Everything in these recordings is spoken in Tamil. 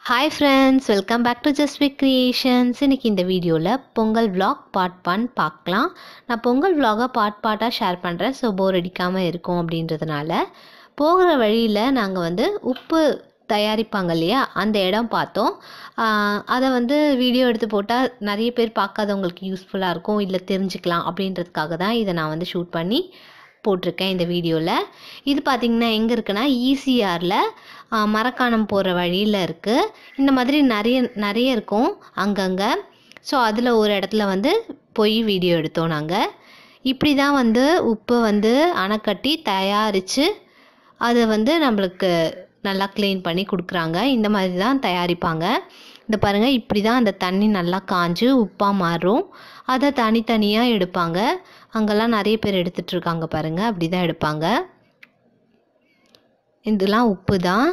Hi friends, welcome back to Just Week Creations. இன்னைக்கு இந்த வீடியோவில் பொங்கல் vlog பார்ட் 1 பார்க்கலாம். நான் பொங்கல் vlog-ஐ பார்ட்டாக ஷேர் பண்ணுறேன். ஸோ போர் அடிக்காமல் இருக்கும் அப்படின்றதுனால போகிற வழியில் நாங்கள் உப்பு தயாரிப்பாங்க இல்லையா, அந்த இடம் பார்த்தோம். அதை வீடியோ எடுத்து போட்டால் நிறைய பேர் பார்க்காதவங்களுக்கு யூஸ்ஃபுல்லாக இருக்கும், இல்லை தெரிஞ்சுக்கலாம் அப்படின்றதுக்காக தான் இதை நான் ஷூட் பண்ணி போட்டிருக்கேன் இந்த வீடியோவில். இது பார்த்திங்கன்னா எங்கே இருக்குன்னா ஈசிஆரில் மரக்காணம் போகிற வழியில் இருக்குது. இந்த மாதிரி நிறைய இருக்கும் அங்கங்கே. ஸோ அதில் ஒரு இடத்துல போய் வீடியோ எடுத்தோம் நாங்கள். இப்படி தான் உப்பை அணை கட்டி தயாரித்து அதை நம்மளுக்கு நல்லா க்ளீன் பண்ணி கொடுக்குறாங்க. இந்த மாதிரி தான் தயாரிப்பாங்க. இந்த பாருங்கள், இப்படி தான் அந்த தண்ணி நல்லா காஞ்சு உப்பாக மாறும். அதை தனித்தனியாக எடுப்பாங்க. அங்கெல்லாம் நிறைய பேர் எடுத்துகிட்ருக்காங்க பாருங்கள், அப்படி தான் எடுப்பாங்க. இதெல்லாம் உப்பு தான்.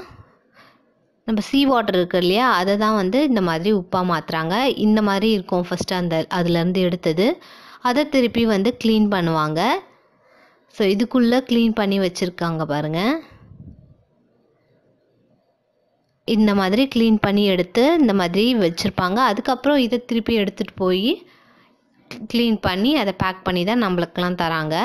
நம்ம சீ வாட்டர் இருக்கு இல்லையா, அதை தான் இந்த மாதிரி உப்பாக மாற்றுறாங்க. இந்த மாதிரி இருக்கும் ஃபஸ்ட்டு அதுலேருந்து எடுத்தது. அதை திருப்பி க்ளீன் பண்ணுவாங்க. ஸோ இதுக்குள்ளே க்ளீன் பண்ணி வச்சுருக்காங்க பாருங்கள். இந்த மாதிரி க்ளீன் பண்ணி எடுத்து இந்த மாதிரி வச்சுருப்பாங்க. அதுக்கப்புறம் இதை திருப்பி எடுத்துகிட்டு போய் க்ளீன் பண்ணி அதை பேக் பண்ணி தான் நம்மளுக்கெல்லாம் தராங்க.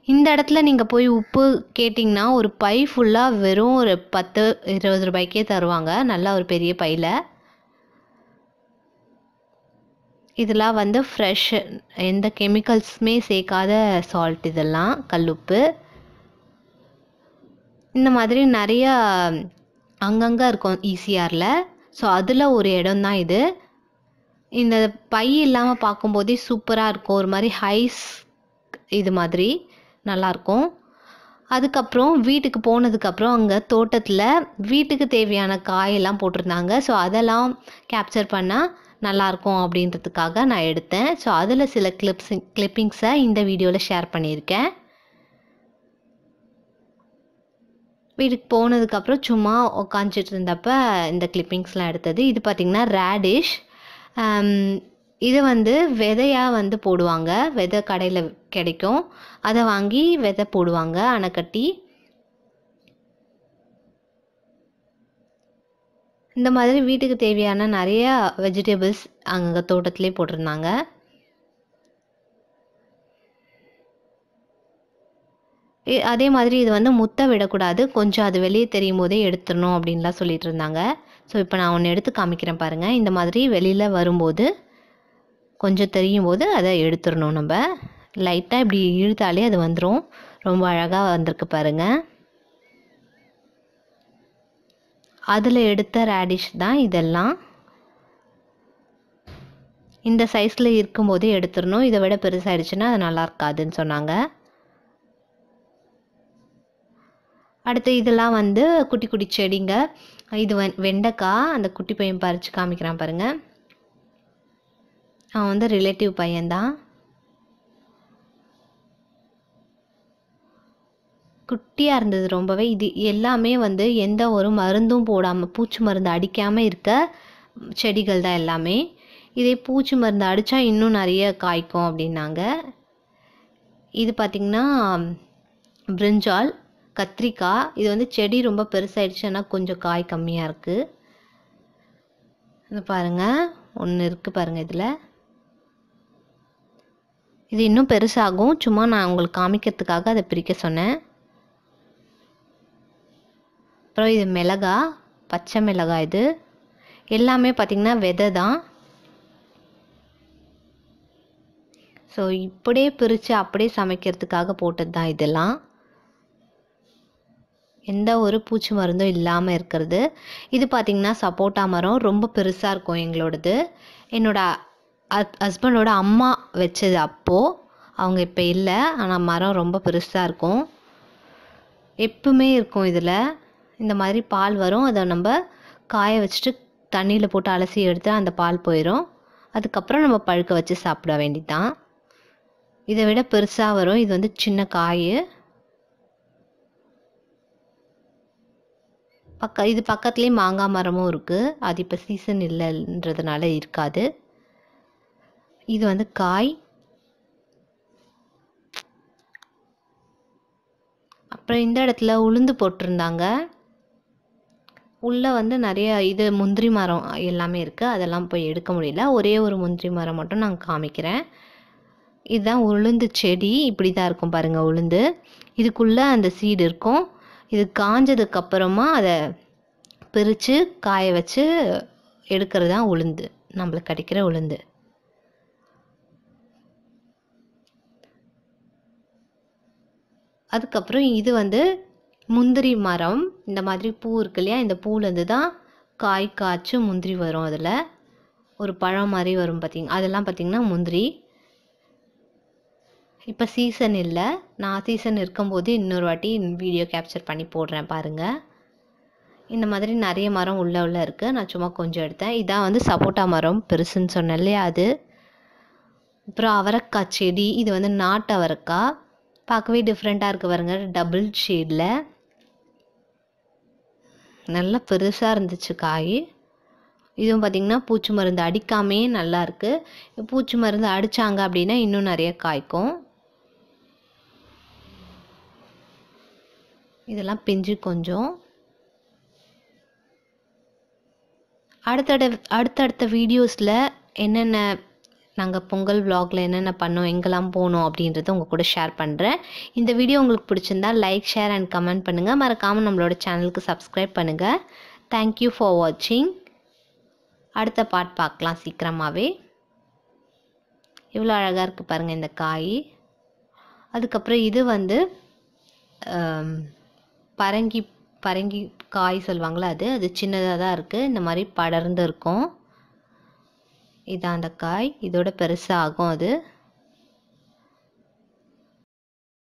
இந்த இடத்துல நீங்கள் போய் உப்பு கேட்டிங்கன்னா ஒரு பை ஃபுல்லாக வெறும் ஒரு 10-20 ரூபாய்க்கே தருவாங்க, நல்லா ஒரு பெரிய பையில். இதெல்லாம் ஃப்ரெஷ், எந்த கெமிக்கல்ஸுமே சேர்க்காத சால்ட், இதெல்லாம் கல்லுப்பு. இந்த மாதிரி நிறையா அங்கங்கே இருக்கும் ஈசிஆரில். ஸோ அதில் ஒரு இடம் தான் இது. இந்த பை இல்லாமல் பார்க்கும்போதே சூப்பராக இருக்கும், ஒரு மாதிரி ஹைஸ் இது மாதிரி நல்லாயிருக்கும். அதுக்கப்புறம் வீட்டுக்கு போனதுக்கப்புறம் அங்கே தோட்டத்தில் வீட்டுக்கு தேவையான காயெல்லாம் போட்டிருந்தாங்க. ஸோ அதெல்லாம் கேப்சர் பண்ணால் நல்லாயிருக்கும் அப்படின்றதுக்காக நான் எடுத்தேன். ஸோ அதில் சில கிளிப்பிங்ஸை இந்த வீடியோவில் ஷேர் பண்ணியிருக்கேன். வீட்டுக்கு போனதுக்கப்புறம் சும்மா உக்காந்துட்டு இருந்தப்ப இந்த கிளிப்பிங்ஸ்லாம் எடுத்தது. இது பார்த்திங்கன்னா ரேடிஷ். இது விதையாக போடுவாங்க. விதை கடையில் கிடைக்கும், அதை வாங்கி விதை போடுவாங்க அணை கட்டி. இந்த மாதிரி வீட்டுக்கு தேவையான நிறைய வெஜிடபிள்ஸ் அங்கே தோட்டத்திலே போட்டிருந்தாங்க. அதே மாதிரி இது முத்த விடக்கூடாது, கொஞ்சம் அது வெளியே தெரியும் போதே எடுத்துடணும் அப்படின்லாம் சொல்லிட்டு இருந்தாங்க. ஸோ இப்போ நான் ஒன்று எடுத்து காமிக்கிறேன் பாருங்கள். இந்த மாதிரி வெளியில் வரும்போது கொஞ்சம் தெரியும் போது அதை எடுத்துடணும். நம்ம லைட்டாக இப்படி இழுத்தாலே அது வந்துடும். ரொம்ப அழகாக வந்திருக்கு பாருங்கள். அதில் எடுத்த ரேடிஷ் தான் இதெல்லாம். இந்த சைஸில் இருக்கும்போதே எடுத்துடணும், இதை விட பெருசாகிடுச்சுன்னா அது நல்லா இருக்காதுன்னு சொன்னாங்க. அடுத்து இதெல்லாம் குட்டி குட்டி செடிங்க. இது வெண்டைக்காய். அந்த குட்டி பையன் பறித்து காமிக்கிறான் பாருங்கள். அவன் ரிலேட்டிவ் பையன்தான். குட்டியாக இருந்தது ரொம்பவே. இது எல்லாமே எந்த ஒரு மருந்தும் போடாமல், பூச்சி மருந்து அடிக்காமல் இருக்க செடிகள் தான் எல்லாமே. இதே பூச்சி மருந்து அடித்தா இன்னும் நிறைய காய்க்கும் அப்படின்னாங்க. இது பார்த்திங்கன்னா பிரிஞ்சால், கத்திரிக்காய். இது செடி ரொம்ப பெருசாகிடுச்சு, ஆனால் கொஞ்சம் காய் கம்மியாக இருக்குது. இது பாருங்கள், ஒன்று இருக்குது பாருங்கள். இதில் இது இன்னும் பெருசாகும், சும்மா நான் உங்களுக்கு காமிக்கிறதுக்காக அதை பிரிக்க சொன்னேன். அப்புறம் இது மிளகா, பச்சை மிளகாய். இது எல்லாமே பார்த்திங்கன்னா விதை தான். ஸோ இப்படியே பிரித்து அப்படியே சமைக்கிறதுக்காக போட்டது தான் இதெல்லாம். எந்த ஒரு பூச்சி மருந்தும் இல்லாமல் இருக்கிறது. இது பார்த்திங்கன்னா சப்போட்டா மரம், ரொம்ப பெருசாக இருக்கும் எங்களோடது. ஹஸ்பண்டோட அம்மா வச்சது அப்போது, அவங்க இப்போ இல்லை. ஆனால் மரம் ரொம்ப பெருசாக இருக்கும், எப்பவுமே இருக்கும். இதில் இந்த மாதிரி பால் வரும், அதை நம்ம காய வச்சுட்டு தண்ணியில் போட்டு அலசி எடுத்து அந்த பால் போயிடும். அதுக்கப்புறம் நம்ம பழுக்க வச்சு சாப்பிட வேண்டியதுதான். இதை விட பெருசாக வரும். இது சின்ன காய். இது பக்கத்துலேயே மாங்காய் மரமும் இருக்குது. அது இப்போ சீசன் இல்லைன்றதுனால இருக்காது. இது காய். அப்புறம் இந்த இடத்துல உளுந்து போட்டிருந்தாங்க. உள்ளே வந்து நிறைய இது முந்திரி மரம் எல்லாமே இருக்குது, அதெல்லாம் போய் எடுக்க முடியல. ஒரே ஒரு முந்திரி மரம் மட்டும் நான் காமிக்கிறேன். இதுதான் உளுந்து செடி. இப்படி தான் இருக்கும் பாருங்கள் உளுந்து. இதுக்குள்ளே அந்த சீடு இருக்கும். இது காஞ்சதுக்கப்புறமா அதை பிரித்து காய வச்சு எடுக்கிறது தான் உளுந்து, நம்மளுக்கு கிடைக்கிற உளுந்து. அதுக்கப்புறம் இது வந்து முந்திரி மரம். இந்த மாதிரி பூ இருக்கு இல்லையா, இந்த பூலேருந்து தான் காய் காய்ச்சி முந்திரி வரும். அதில் ஒரு பழம் மாதிரி வரும் பார்த்தீங்க, அதெல்லாம் பார்த்திங்கன்னா முந்திரி. இப்போ சீசன் இல்லை, நான் சீசன் இருக்கும்போது இன்னொரு வாட்டி வீடியோ கேப்சர் பண்ணி போடுறேன் பாருங்கள். இந்த மாதிரி நிறைய மரம் உள்ள இருக்குது. நான் சும்மா கொஞ்சம் எடுத்தேன். இதான் வந்து சப்போட்டா மரம் பெருசுன்னு சொன்னேன் இல்லையா, அது. அப்புறம் அவரைக்காய் செடி. இது வந்து நாட்டு அவரைக்காய், பார்க்கவே டிஃப்ரெண்ட்டாக இருக்குது பாருங்க, டபுள் ஷேடில். நல்லா பெருசாக இருந்துச்சு காய். இதுவும் பார்த்திங்கன்னா பூச்சி மருந்து அடிக்காமே நல்லா இருக்குது. பூச்சி மருந்து அடித்தாங்க அப்படின்னா இன்னும் நிறைய காய்க்கும். இதெல்லாம் பிஞ்சு கொஞ்சம். அடுத்தடுத்த வீடியோஸில் என்னென்ன நாங்கள் பொங்கல் vlogல என்னென்ன பண்ணோம், எங்கெல்லாம் போனோம் அப்படின்றத உங்கள் கூட ஷேர் பண்ணுறேன். இந்த வீடியோ உங்களுக்கு பிடிச்சிருந்தா லைக், ஷேர் அண்ட் கமெண்ட் பண்ணுங்கள். மறக்காமல் நம்மளோட சேனலுக்கு சப்ஸ்கிரைப் பண்ணுங்கள். தேங்க்யூ ஃபார் வாட்சிங். அடுத்த பார்ட் பார்க்கலாம் சீக்கிரமாகவே. இவ்வளோ அழகாக இருக்குது பாருங்கள் இந்த காய். அதுக்கப்புறம் இது வந்து பரங்கி காய் சொல்லுவாங்களே, அது சின்னதாக தான் இருக்குது. இந்த மாதிரி படர்ந்து இருக்கும். இதான் அந்த காய். இதோட பெருசாகும் அது.